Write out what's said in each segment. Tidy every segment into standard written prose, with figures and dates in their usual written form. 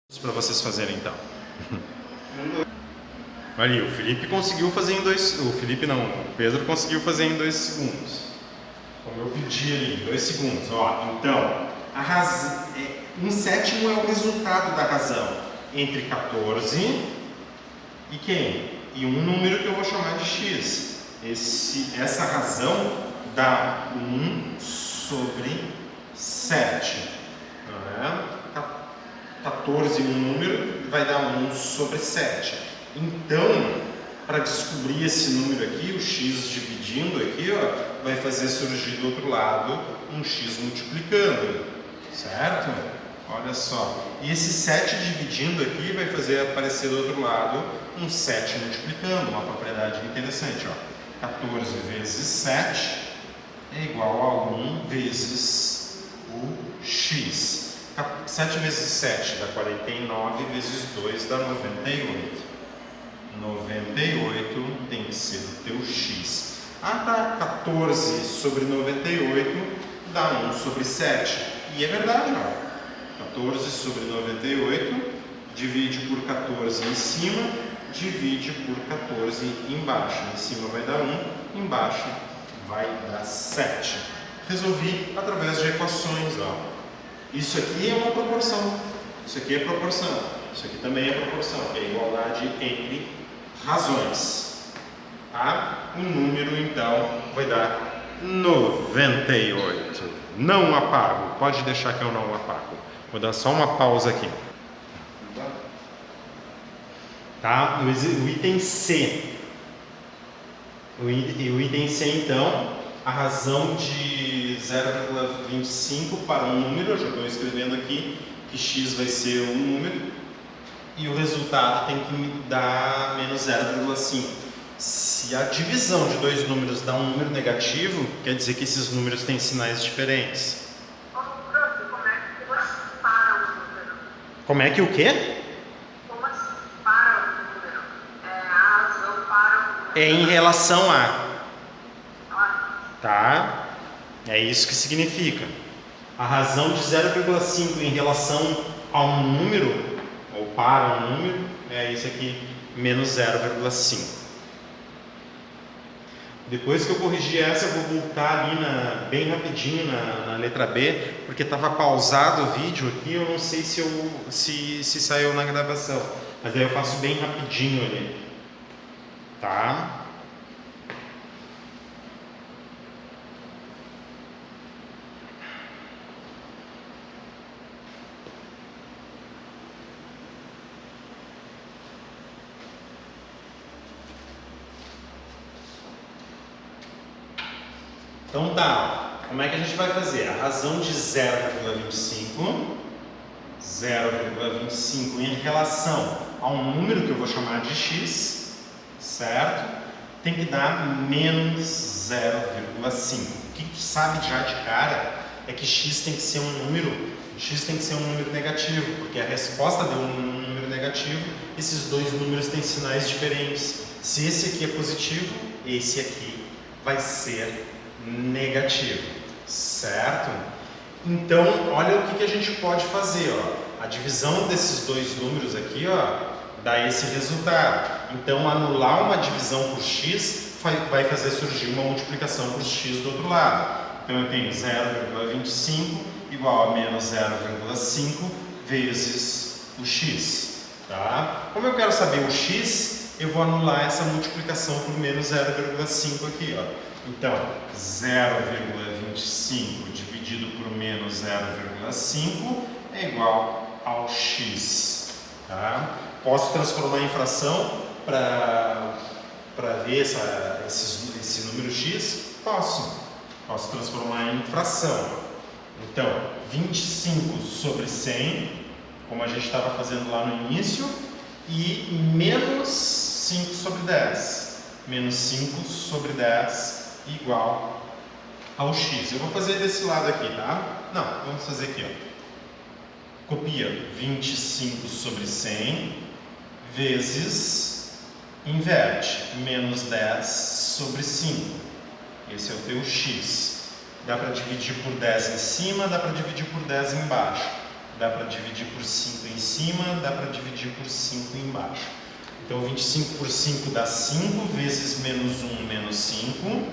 Para vocês fazerem então. Ali, o Felipe conseguiu fazer em o Pedro conseguiu fazer em 2 segundos. Como eu pedi ali, 2 segundos. Ó, então, um sétimo é o resultado da razão entre 14 e quem? E um número que eu vou chamar de x. Essa razão dá 1 sobre 7. Não é? 14 um número vai dar 1 sobre 7. Então, para descobrir esse número aqui, o x dividindo aqui, ó, vai fazer surgir do outro lado um x multiplicando, certo? Olha só. E esse 7 dividindo aqui vai fazer aparecer do outro lado um 7 multiplicando, uma propriedade interessante, ó. 14 vezes 7 é igual a 1 vezes o x. 7 vezes 7 dá 49, vezes 2 dá 98. 98 tem que ser o teu x. Ah, tá, 14 sobre 98 dá 1 sobre 7. E é verdade, ó. 14 sobre 98 divide por 14 em cima, divide por 14 embaixo. Em cima vai dar 1, embaixo vai dar 7. Resolvi através de equações, ó. Isso aqui é uma proporção, isso aqui é proporção, isso aqui também é proporção, que é a igualdade entre razões. Tá? O número, então, vai dar 98. Não apago, pode deixar que eu não apago. Vou dar só uma pausa aqui. Tá? O item C. O item C, então, a razão de 0,25 para um número, eu já estou escrevendo aqui que x vai ser um número, e o resultado tem que me dar menos 0,5. Se a divisão de dois números dá um número negativo, quer dizer que esses números têm sinais diferentes. Como é que o quê? Como assim para o número? A razão para o número. É em relação a. Tá? É isso que significa. A razão de 0,5 em relação a um número, ou para um número, é isso aqui, menos 0,5. Depois que eu corrigir essa, eu vou voltar ali bem rapidinho na letra B, porque estava pausado o vídeo aqui, eu não sei se saiu na gravação, mas aí eu faço bem rapidinho ali. Tá? Então tá, como é que a gente vai fazer? A razão de 0,25 em relação a um número que eu vou chamar de x, certo? Tem que dar menos 0,5. O que tu sabe já de cara é que x tem que ser um número negativo, porque a resposta deu um número negativo, esses dois números têm sinais diferentes. Se esse aqui é positivo, esse aqui vai ser negativo, certo? Então, olha o que a gente pode fazer, ó. A divisão desses dois números aqui, ó, dá esse resultado. Então, anular uma divisão por x vai fazer surgir uma multiplicação por x do outro lado. Então, eu tenho 0,25 igual a menos 0,5 vezes o x, tá? Como eu quero saber o x, eu vou anular essa multiplicação por menos 0,5 aqui, ó. Então, 0,25 dividido por menos 0,5 é igual ao x. Tá? Posso transformar em fração para ver esse número x? Posso. Posso transformar em fração. Então, 25 sobre 100, como a gente estava fazendo lá no início, e menos 5 sobre 10. Menos 5 sobre 10 igual ao x. Eu vou fazer desse lado aqui, tá? Não, vamos fazer aqui, ó. Copia 25 sobre 100 vezes, inverte, menos 10 sobre 5. Esse é o teu x. Dá para dividir por 10 em cima, dá para dividir por 10 embaixo. dá para dividir por 5 em cima, dá para dividir por 5 embaixo. Então 25 por 5 dá 5, vezes menos 1, menos 5.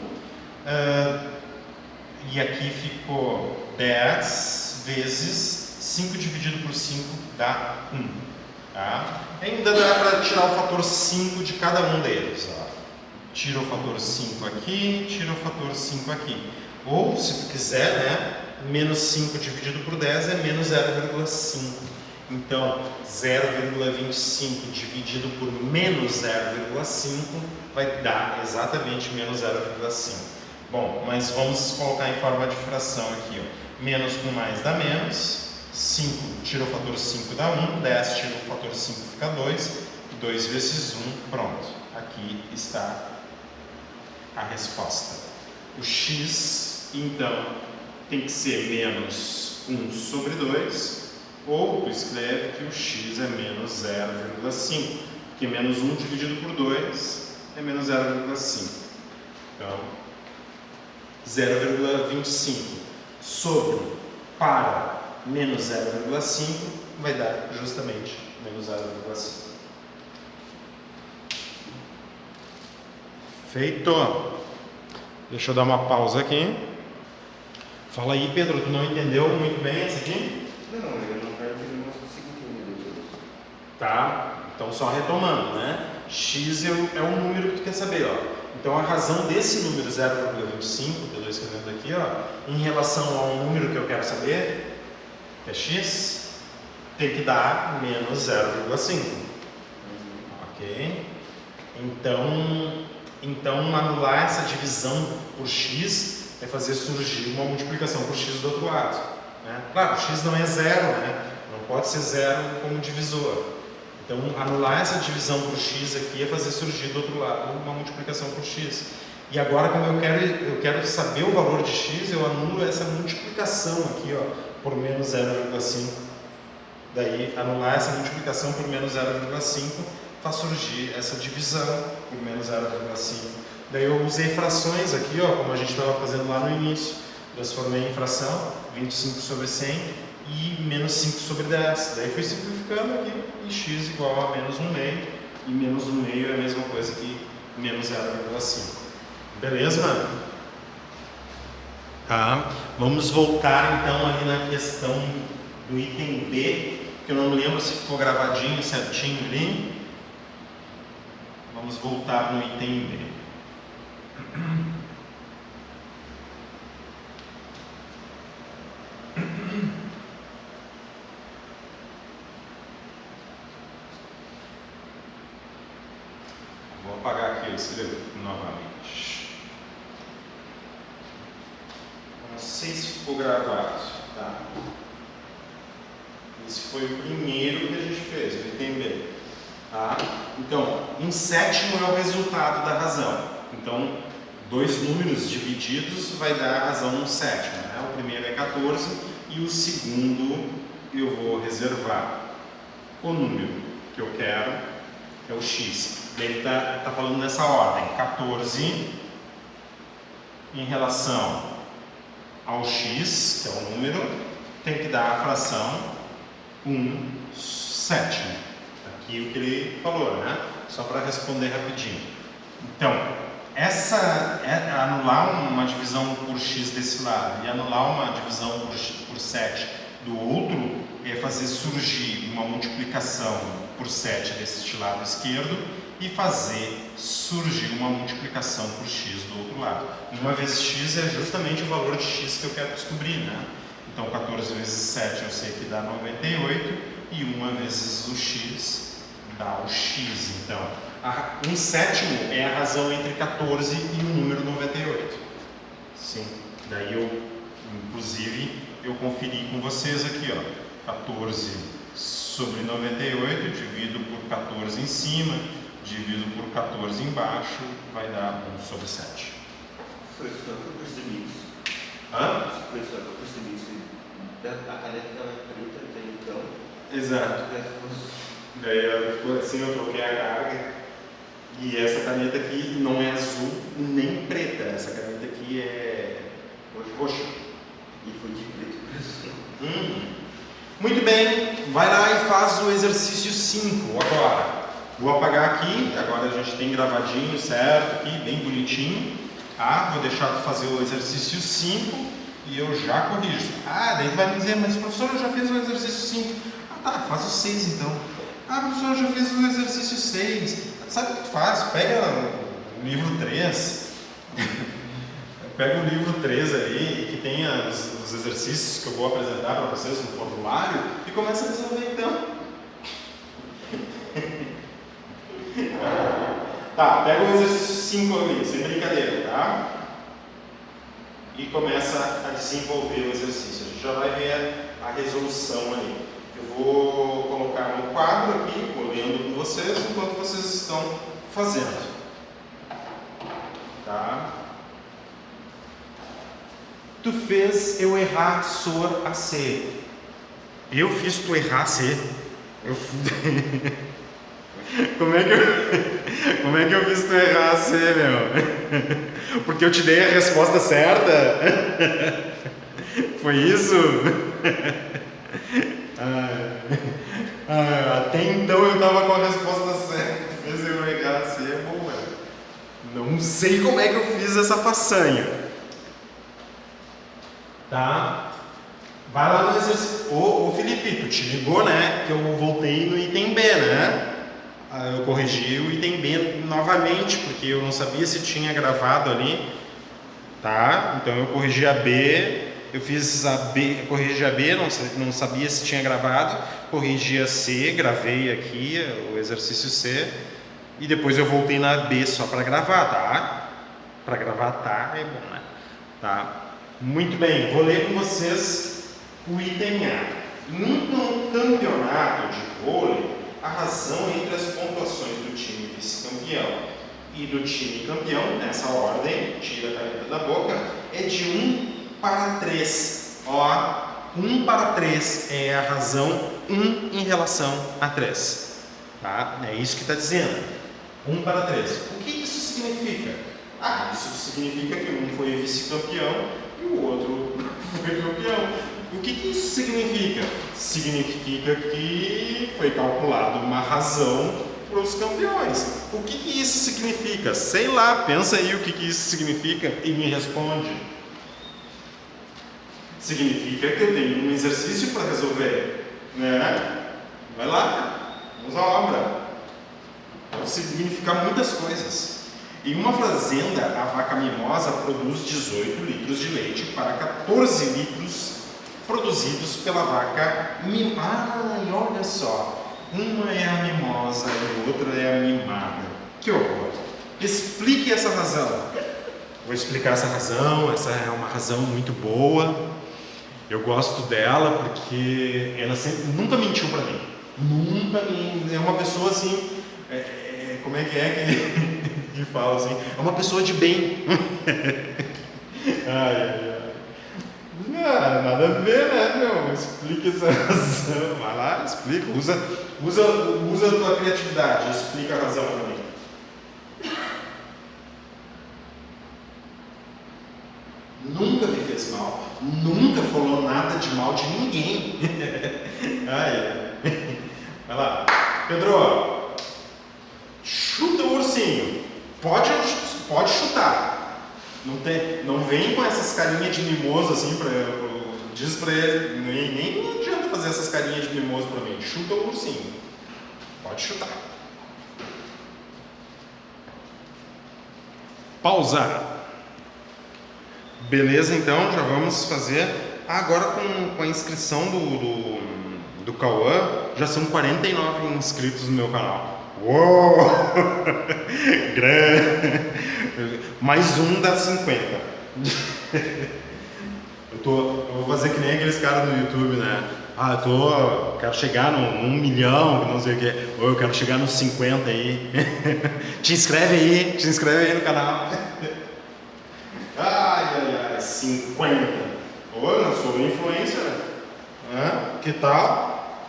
E aqui ficou 10 vezes 5 dividido por 5 dá 1. Tá? Ainda dá para tirar o fator 5 de cada um deles. Ó. Tira o fator 5 aqui, tira o fator 5 aqui. Ou, se tu quiser, né, menos 5 dividido por 10 é menos 0,5. Então, 0,25 dividido por menos 0,5 vai dar exatamente menos 0,5. Bom, mas vamos colocar em forma de fração aqui. Ó. Menos com mais dá menos. 5 tira o fator 5 dá 1. 10 tira o fator 5 fica 2. 2 vezes 1, pronto. Aqui está a resposta. O x, então, tem que ser menos 1 sobre 2. Ou tu escreve que o x é menos 0,5. Porque menos 1 dividido por 2 é menos 0,5. Então, 0,25 sobre para menos 0,5 vai dar justamente menos 0,5. Feito! Deixa eu dar uma pausa aqui. Fala aí, Pedro, tu não entendeu muito bem esse aqui? Não, eu não quero que ele não consiga entender. Tá, então só retomando, né? X é o número que tu quer saber, ó. Então a razão desse número 0,25, que eu estou escrevendo aqui, ó, em relação ao número que eu quero saber, que é x, tem que dar menos 0,5. Ok? Então anular essa divisão por x é fazer surgir uma multiplicação por x do outro lado. Né? Claro, x não é zero, né? Não pode ser zero como divisor. Então, anular essa divisão por x aqui é fazer surgir do outro lado uma multiplicação por x. E agora, como eu quero saber o valor de x, eu anulo essa multiplicação aqui, ó, por menos 0,5. Daí, anular essa multiplicação por menos 0,5 faz surgir essa divisão por menos 0,5. Daí eu usei frações aqui, ó, como a gente estava fazendo lá no início. Transformei em fração, 25 sobre 100. E menos 5 sobre 10. Daí fui simplificando aqui, e x igual a menos 1/2, e menos 1/2 é a mesma coisa que menos 0,5. Beleza? Tá. Vamos voltar então ali na questão do item B, que eu não me lembro se ficou gravadinho certinho ali. Vamos voltar no item B. Vou apagar aqui e escrever novamente. Não sei se ficou gravado, tá? Esse foi o primeiro que a gente fez, o item B. Tá? Então, 1/7 é o resultado da razão. Então, dois números divididos vai dar a razão 1/7. Né? O primeiro é 14 e o segundo eu vou reservar. O número que eu quero é o x. Ele está falando nessa ordem, 14 em relação ao x, que é o número, tem que dar a fração 1/7. Aqui o que ele falou, né? Só para responder rapidinho. Então, anular uma divisão por x desse lado e anular uma divisão por 7 do outro é fazer surgir uma multiplicação por 7 deste lado esquerdo e fazer surgir uma multiplicação por x do outro lado. Uma vezes x é justamente o valor de x que eu quero descobrir, né? Então 14 vezes 7 eu sei que dá 98 e 1 vezes o x dá o x. Então 1/7 é a razão entre 14 e o número 98. Sim, daí inclusive eu conferi com vocês aqui, ó, 14 sobre 98 dividido por 14 em cima, dividido por 14 embaixo, vai dar 1 sobre 7. Foi só que eu percebi isso. Hã? Foi só que eu percebi isso. A caneta estava preta até então. Exato. Daí ela ficou assim, eu troquei a carga. E essa caneta aqui não é azul nem preta. Essa caneta aqui é roxa. E foi de preto para azul. Muito bem, vai lá e faz o exercício 5 agora. Vou apagar aqui, agora a gente tem gravadinho certo aqui, bem bonitinho. Tá? Vou deixar tu fazer o exercício 5 e eu já corrijo. Daí tu vai me dizer, mas professor, eu já fiz o exercício 5. Tá, faz o 6 então. Professor, eu já fiz o exercício 6. Sabe o que tu faz? Pega o livro 3. Pega o livro 3 ali, que tem os exercícios que eu vou apresentar para vocês no formulário e começa a resolver então. Tá, pega o exercício 5 ali, sem brincadeira, tá? E começa a desenvolver o exercício. A gente já vai ver a resolução ali. Eu vou colocar no quadro aqui, vou lendo com vocês enquanto vocês estão fazendo. Tá? Tu fez eu errar sor a C. Eu fiz tu errar C. Como é que eu fiz tu errar C, meu? Porque eu te dei a resposta certa? Foi isso? Até então eu tava com a resposta certa. Tu fez eu errar C, é bom, velho. Não sei como é que eu fiz essa façanha. Tá? Vai lá no exercício. Ô Felipe, tu te ligou, né? Que eu voltei no item B, né? Eu corrigi o item B novamente, porque eu não sabia se tinha gravado ali. Tá? Então eu corrigi a B. Eu fiz a B, corrigi a B, não sabia se tinha gravado. Corrigi a C, gravei aqui o exercício C. E depois eu voltei na B só para gravar, tá? Para gravar, tá? É bom, né? Tá? Muito bem, vou ler com vocês o item A. Num campeonato de vôlei, a razão entre as pontuações do time vice-campeão e do time campeão, nessa ordem, tira a caneta da boca, é de 1 para 3. Ó, 1 para 3 é a razão 1 em relação a 3. Tá? É isso que está dizendo. 1 para 3. O que isso significa? Isso significa que um foi vice-campeão e o outro foi campeão. O que isso significa? Significa que foi calculado uma razão para os campeões. O que isso significa? Sei lá, pensa aí o que isso significa e me responde. Significa que eu tenho um exercício para resolver, né? Vai lá, vamos à obra. Pode significar muitas coisas. Em uma fazenda, a vaca mimosa produz 18 litros de leite para 14 litros produzidos pela vaca mimada. E olha só, uma é a mimosa e a outra é a mimada. Que horror! Explique essa razão. Vou explicar essa razão. Essa é uma razão muito boa. Eu gosto dela porque ela nunca mentiu para mim. É uma pessoa assim. Como é que fala assim? É uma pessoa de bem. Nada a ver, né, meu? Explica essa razão. Vai lá, explica. Usa a tua criatividade. Explica a razão para mim. Nunca me fez mal. Nunca falou nada de mal de ninguém. Vai lá. Pedro, chuta o ursinho. Pode chutar. Não vem com essas carinhas de mimoso assim diz pra ele, nem adianta fazer essas carinhas de mimoso pra mim. Chuta o ursinho. Pode chutar. Pausar. Beleza, então já vamos fazer. Agora com a inscrição do Cauã, já são 49 inscritos no meu canal. Uou! Mais um dá 50. Eu vou fazer que nem aqueles caras no YouTube, né? Quero chegar no 1 milhão, não sei o que. Ou eu quero chegar nos 50 aí. Te inscreve aí no canal. 50. Olha, eu sou influencer. Que tal?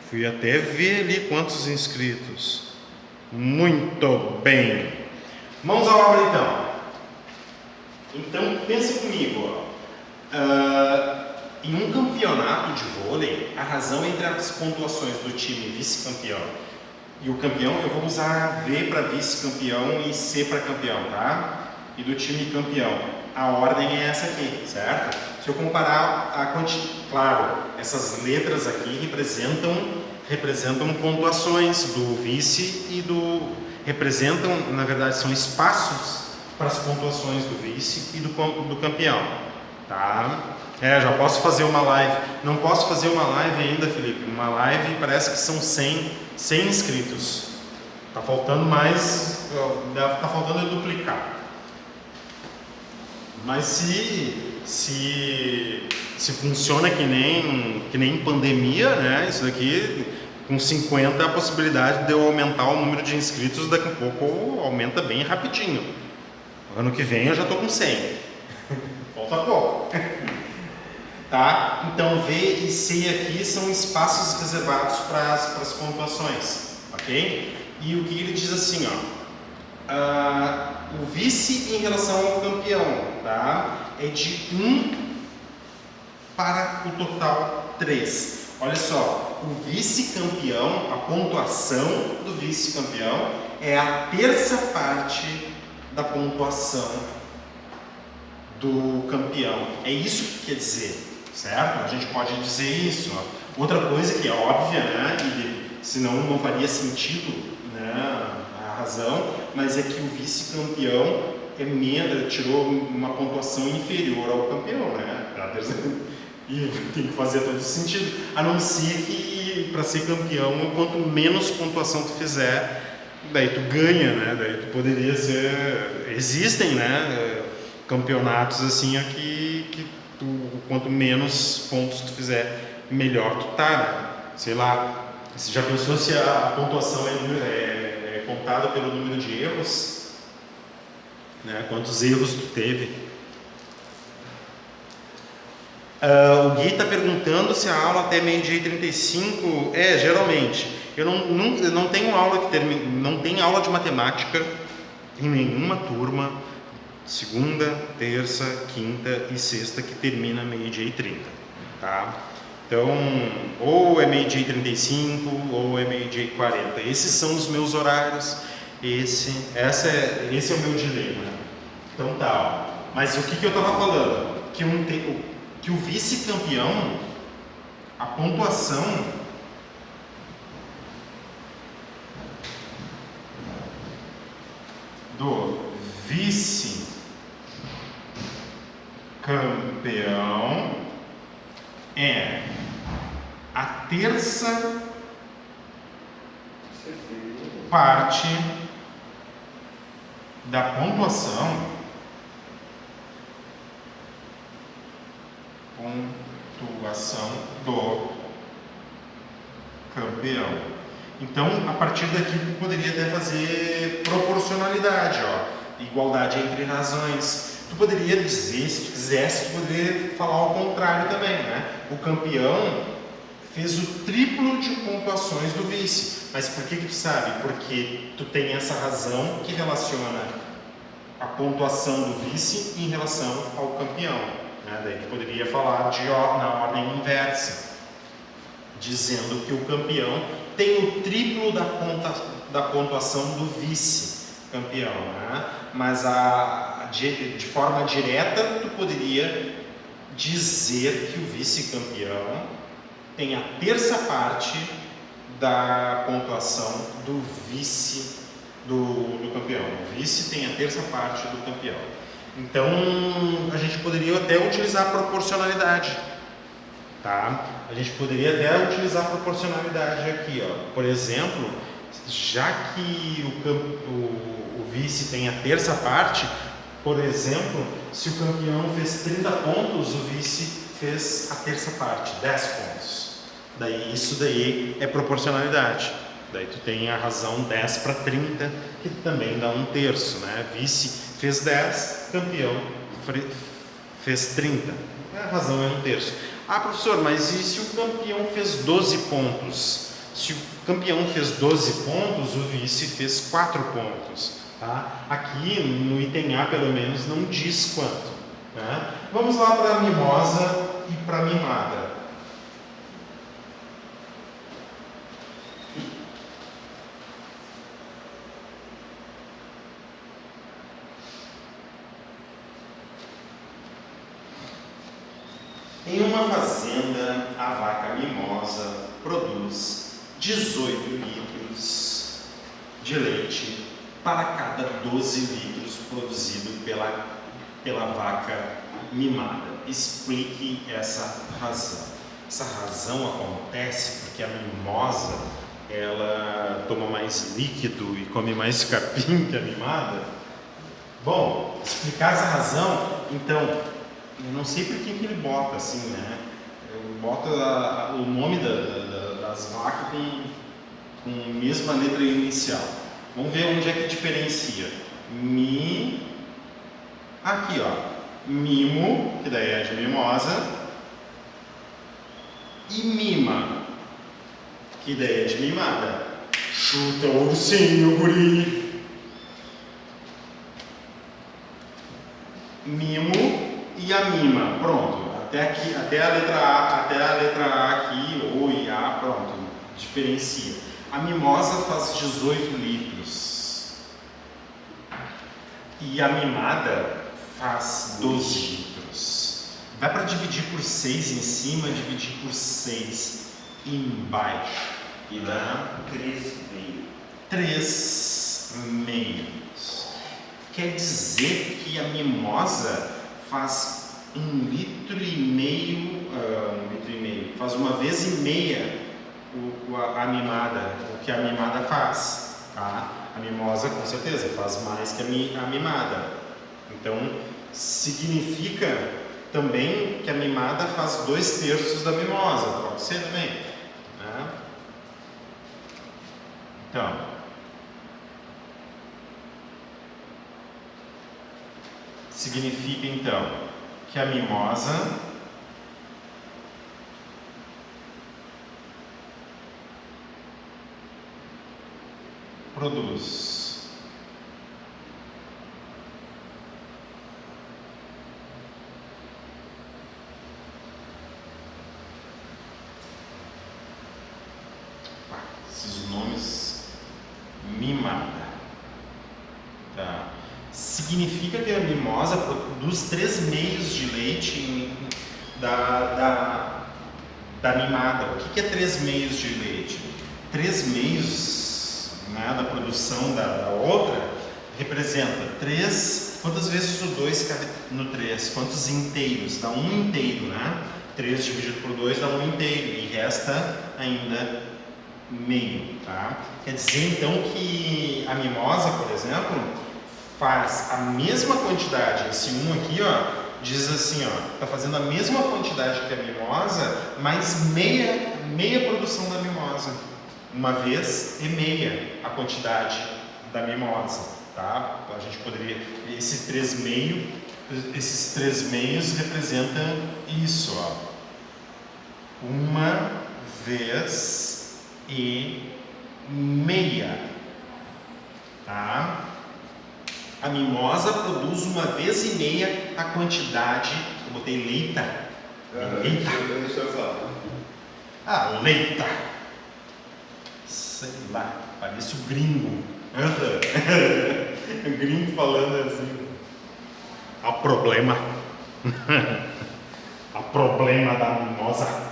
Fui até ver ali quantos inscritos. Muito bem. Mãos à obra então. Então pensa comigo, ó. Em um campeonato de vôlei, a razão entre as pontuações do time vice-campeão e o campeão, eu vou usar V para vice-campeão e C para campeão, tá? E do time campeão, a ordem é essa aqui, certo? Se eu comparar a quantidade, claro, essas letras aqui representam pontuações do vice e representam, na verdade, são espaços para as pontuações do vice e do campeão, tá? Já posso fazer uma live. Não posso fazer uma live ainda, Felipe. Uma live parece que são 100 inscritos. Tá faltando mais, tá faltando eu duplicar. Mas se funciona que nem pandemia, né? Isso daqui, com 50, a possibilidade de eu aumentar o número de inscritos daqui a pouco aumenta bem rapidinho. Ano que vem eu já tô com 100. Falta pouco. Tá? Então V e C aqui são espaços reservados para as pontuações, ok? E o que ele diz assim, ó, o vice em relação ao campeão, tá? É de 1 para o total 3. Olha só, o vice-campeão, a pontuação do vice-campeão é a terça parte da pontuação do campeão. É isso que quer dizer. Certo? A gente pode dizer isso. Ó. Outra coisa que é óbvia, né? E senão não faria sentido, né? A razão, mas é que o vice-campeão tirou uma pontuação inferior ao campeão, né? E tem que fazer todo sentido. A não ser que para ser campeão, quanto menos pontuação tu fizer, daí tu ganha, né? Daí tu poderia ser. Existem, né? Campeonatos assim aqui que quanto menos pontos tu fizer, melhor tu tá, né? Sei lá, você já pensou se a pontuação é contada pelo número de erros? Né? Quantos erros tu teve? O Gui está perguntando se a aula até meio-dia e 35 geralmente. Eu não tenho aula não tem aula de matemática em nenhuma turma. Segunda, terça, quinta e sexta que termina meio-dia e 30, tá? Então, ou é meio-dia e 35 ou é meio-dia e 40. Esses são os meus horários. Esse é o meu dilema. Então tá, ó. Mas o que eu estava falando? Que o vice-campeão, a pontuação do vice-campeão é a terça parte da pontuação do campeão. Então, a partir daqui, tu poderia até fazer proporcionalidade, ó, igualdade entre razões. Tu poderia dizer, se tu quisesse, tu poderia falar ao contrário também, né? O campeão fez o triplo de pontuações do vice. Mas por que tu sabe? Porque tu tem essa razão que relaciona a pontuação do vice em relação ao campeão, né? Daí tu poderia falar na ordem inversa, dizendo que o campeão tem o triplo da pontuação do vice-campeão, né? Mas de forma direta, tu poderia dizer que o vice-campeão tem a terça parte da pontuação do vice do campeão. O vice tem a terça parte do campeão. Então, a gente poderia até utilizar a proporcionalidade, tá? A gente poderia até utilizar a proporcionalidade aqui, ó. Por exemplo, já que o vice tem a terça parte, por exemplo, se o campeão fez 30 pontos, o vice fez a terça parte, 10 pontos. Isso daí é proporcionalidade. Daí tu tem a razão 10 para 30, que também dá um terço, né? Vice fez 10, campeão fez 30. A razão é um terço. Ah, professor, mas e se o campeão fez 12 pontos? Se o campeão fez 12 pontos, o vice fez 4 pontos. Tá? Aqui no item A, pelo menos, não diz quanto. Né? Vamos lá para a mimosa e para a mimada. Em uma fazenda, a vaca mimosa produz 18 litros de leite para cada 12 litros produzido pela vaca mimada. Explique essa razão. Essa razão acontece porque a mimosa ela toma mais líquido e come mais capim que a mimada. Bom, explicar essa razão, então, eu não sei por que ele bota assim, né? Eu boto o nome das vacas com a mesma letra inicial. Vamos ver onde é que diferencia. Aqui, ó. Mimo, que daí é de mimosa. E mima, que daí é de mimada. Chuta o ursinho, guri. Mimo e a mima, pronto. Até aqui, até a letra A aqui, O e A, pronto. Diferencia. A mimosa faz 18 litros. E a mimada faz 12 litros. Dá para dividir por 6 em cima, dividir por 6 embaixo. E dá 3,5. 3 meios. Quer dizer que a mimosa faz 1,5 litro, faz uma vez e meia a mimada, o que a mimada faz, tá? A mimosa com certeza faz mais que a mimada. Então significa também que a mimada faz 2/3 da mimosa, pode ser também, né? Então, significa então que a mimosa produz esses nomes mimada, tá? Significa que a mimosa produz 3 meios de leite da mimada. O que é 3 meios de leite? 3 meios, né, da produção da outra representa 3. Quantas vezes o 2 cabe no 3? Quantos inteiros? Dá 1 inteiro, né? 3 dividido por 2 dá 1 inteiro e resta ainda meio, tá? Quer dizer então que a mimosa, por exemplo, faz a mesma quantidade. Esse 1 aqui, ó, diz assim, ó, tá fazendo a mesma quantidade que a mimosa, mas meia produção da mimosa. Uma vez e meia a quantidade da mimosa, tá? Então a gente poderia, esses 3 meios representam isso, ó. Uma vez e meia, tá? A mimosa produz uma vez e meia a quantidade. Eu botei leita. Leita. Deixa eu falar. Ah, leita. Sei lá, parece o gringo. O gringo falando assim. Há problema. Há problema da mimosa.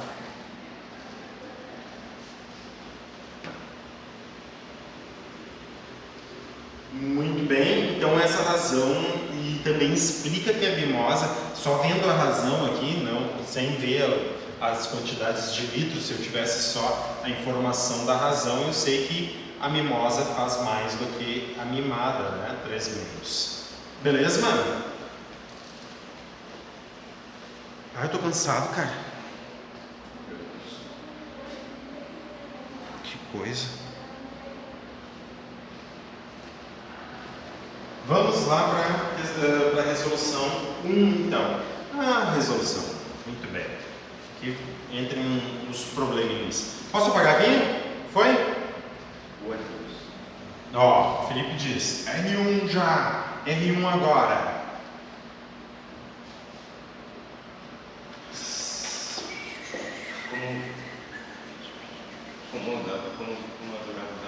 Muito bem, então essa razão e também explica que a mimosa, só vendo a razão aqui, não, sem ver as quantidades de litros, se eu tivesse só a informação da razão, eu sei que a mimosa faz mais do que a mimada, né? 3 meios. Beleza, mano? Ah, eu tô cansado, cara. Que coisa. Vamos lá para a resolução 1, então. Ah, resolução. Muito bem. Aqui entrem os probleminhas. Posso apagar aqui? Foi? Ó, Felipe diz, R1 já, R1 agora. Como eu jogava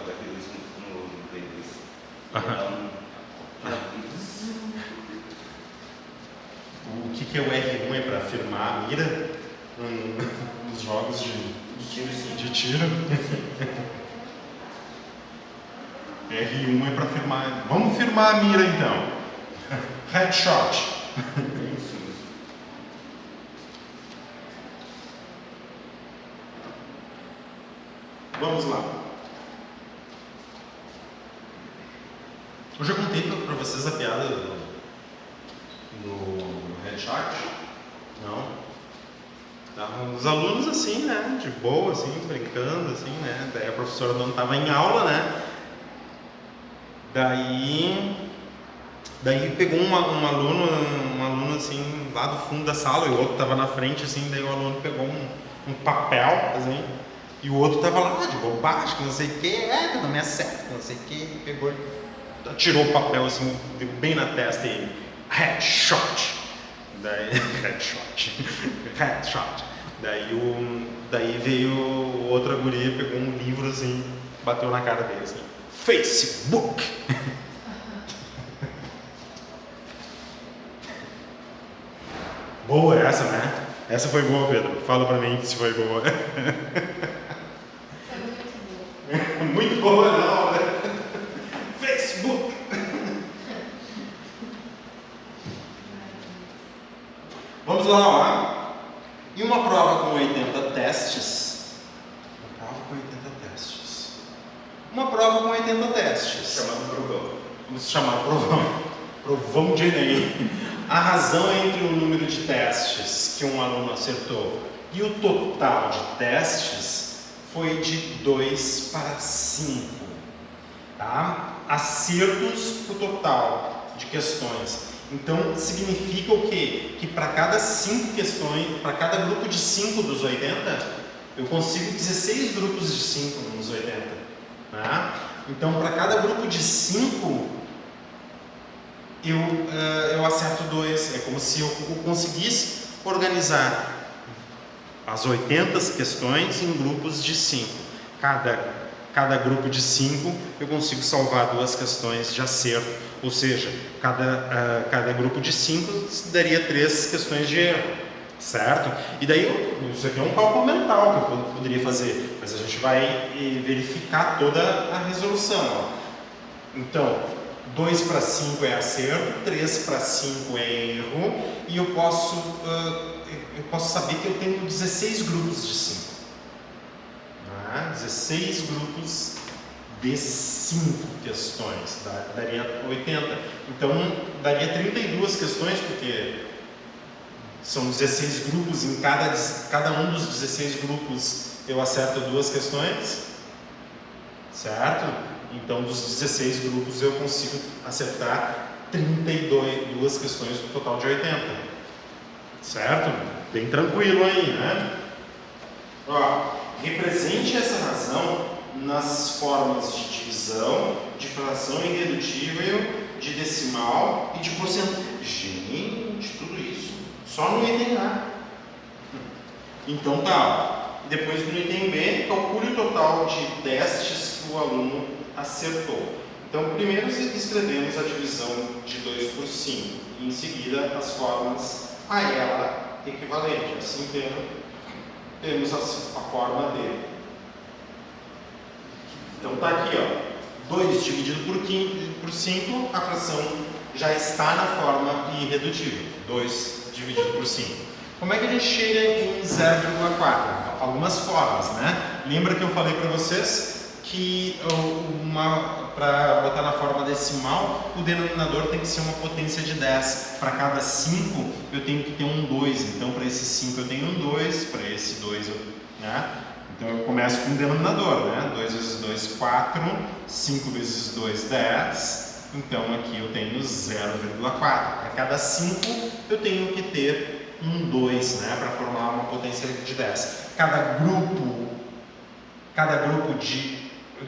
daqueles no Play 2. O que é o R1? É para afirmar a mira nos jogos de tiro? R1 é para firmar. Vamos firmar a mira então. Headshot. Vamos lá. Eu já contei para vocês a piada do headshot? Não? Estavam os alunos assim, né? De boa, assim, brincando, assim, né? Daí a professora não estava em aula, né? Daí pegou um aluno assim, lá do fundo da sala, e o outro estava na frente, assim, daí o aluno pegou um papel, assim, e o outro estava lá de bobagem, que não sei o que, que não me acerta, que não sei o que, e pegou, tirou o papel assim, deu bem na testa e headshot. Daí, headshot. Daí veio outra guria, pegou um livro assim, bateu na cara dele assim, Facebook. Boa essa, né? Essa foi boa, Pedro. Fala pra mim se foi boa. Muito boa, não, né? Facebook. Vamos lá, ó. E uma prova com 80 testes. Uma prova com 80 testes. Chamado provão. Vamos chamar provão. Provão de Enem. A razão entre o número de testes que um aluno acertou e o total de testes foi de 2 para 5. Tá? Acertos para o total de questões. Então, significa o quê? Que para cada 5 questões, para cada grupo de 5 dos 80, eu consigo 16 grupos de 5 nos 80. Tá? Então, para cada grupo de 5, eu acerto 2. É como se eu conseguisse organizar as 80 questões em grupos de 5. Cada grupo de 5 eu consigo salvar 2 questões de acerto. Ou seja, cada grupo de 5 daria 3 questões de erro. Certo? E daí, isso aqui é um cálculo mental que eu poderia fazer. Mas a gente vai verificar toda a resolução. Ó. Então, 2 para 5 é acerto, 3 para 5 é erro, e eu posso saber que eu tenho 16 grupos de 5. 16 grupos de 5 questões, daria 80. Então, daria 32 questões, porque são 16 grupos, em cada um dos 16 grupos eu acerto 2 questões, certo? Então, dos 16 grupos eu consigo acertar 32 questões no total de 80. Certo? Bem tranquilo aí, né? Ó, represente essa razão nas formas de divisão, de fração irredutível, de decimal e de porcentagem. Gente, tudo isso. Só no item A. Então tá. Depois no item B, calcule o total de testes que o aluno acertou. Então, primeiro escrevemos a divisão de 2 por 5 e em seguida as formas a ela equivalente. Assim temos a forma dele. Então tá aqui, ó, 2 dividido por 5, a fração já está na forma irredutível. 2 dividido por 5. Como é que a gente chega em 0,4? Algumas formas, né? Lembra que eu falei para vocês que para botar na forma decimal, o denominador tem que ser uma potência de 10. Para cada 5, eu tenho que ter um 2. Então, para esse 5 eu tenho um 2, para esse 2 né? Então, eu começo com o denominador, né? 2 vezes 2, 4. 5 vezes 2, 10. Então, aqui eu tenho 0,4. Para cada 5, eu tenho que ter um 2, né? Para formar uma potência de 10. Cada grupo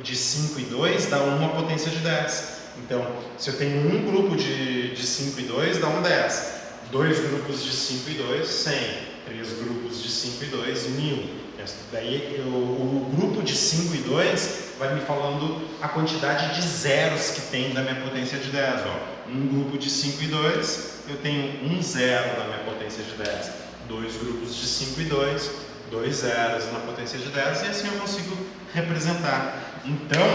de 5 e 2 dá uma potência de 10. Então, se eu tenho um grupo de 5 e 2, dá um 10. 2 grupos de 5 e 2, 100. 3 grupos de 5 e 2, 1000. Daí o grupo de 5 e 2 vai me falando a quantidade de zeros que tem da minha potência de 10. Ó. Um grupo de 5 e 2, eu tenho um zero na minha potência de 10. Dois grupos de 5 e 2, dois zeros na potência de 10, e assim eu consigo representar. Então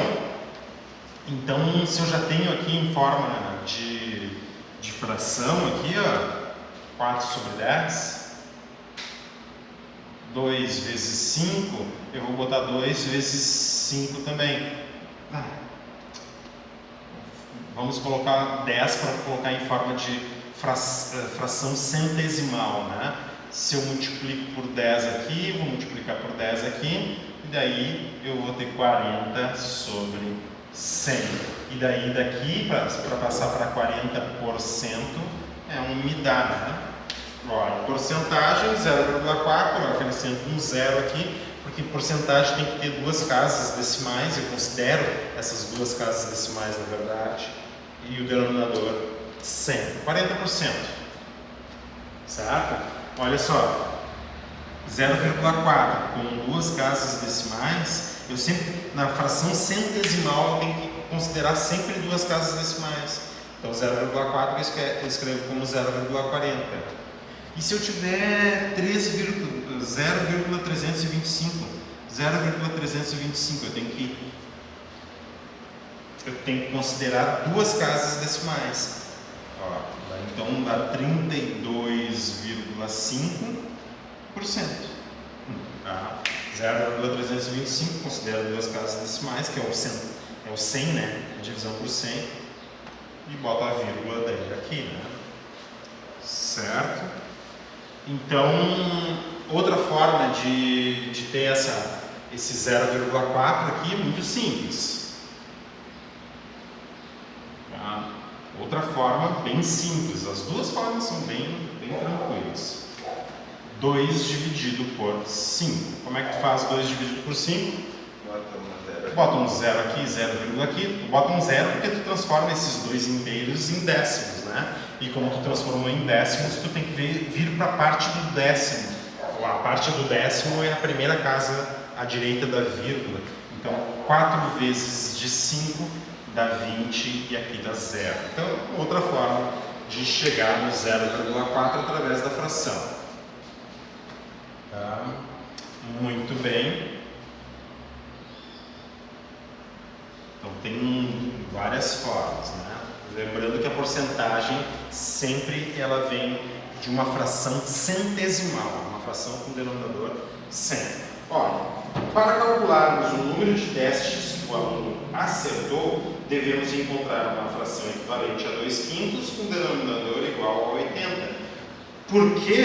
se eu já tenho aqui em forma de fração, aqui, ó, 4 sobre 10, 2 vezes 5, eu vou botar 2 vezes 5 também. Vamos colocar 10 para colocar em forma de fração centesimal, né? Se eu multiplico por 10 aqui, vou multiplicar por 10 aqui, e daí eu vou ter 40 sobre 100. E daí daqui, para passar para 40%, é unidade, né? Ó, porcentagem 0,4, acrescento um zero aqui, porque porcentagem tem que ter duas casas decimais, eu considero essas duas casas decimais na verdade, e o denominador 100, 40%, certo? Olha só, 0,4 com duas casas decimais, eu sempre, na fração centesimal, eu tenho que considerar sempre duas casas decimais. Então 0,4 eu escrevo como 0,40. E se eu tiver 0,325, eu tenho que considerar duas casas decimais. Ó, então dá 32,5%. Tá? 0,325, considera duas casas decimais, que é o 100, né? A divisão por 100. E bota a vírgula daí aqui, né? Certo? Então, outra forma de ter esse 0,4 aqui é muito simples. Tá? Outra forma bem simples. As duas formas são bem tranquilas. 2 dividido por 5. Como é que tu faz 2 dividido por 5? Bota um zero aqui, 0, aqui. Tu bota um zero porque tu transforma esses dois inteiros em décimos, né? E como tu transformou em décimos, tu tem que vir para a parte do décimo. A parte do décimo é a primeira casa à direita da vírgula. Então, 4 vezes de 5 dá 20 e aqui dá 0. Então, outra forma de chegar no 0,4 através da fração. Tá? Muito bem. Então tem várias formas, né? Lembrando que a porcentagem sempre ela vem de uma fração centesimal, uma fração com denominador 100. Olha, para calcularmos o número de testes que o aluno acertou, devemos encontrar uma fração equivalente a 2/5 com denominador igual a 80. Por que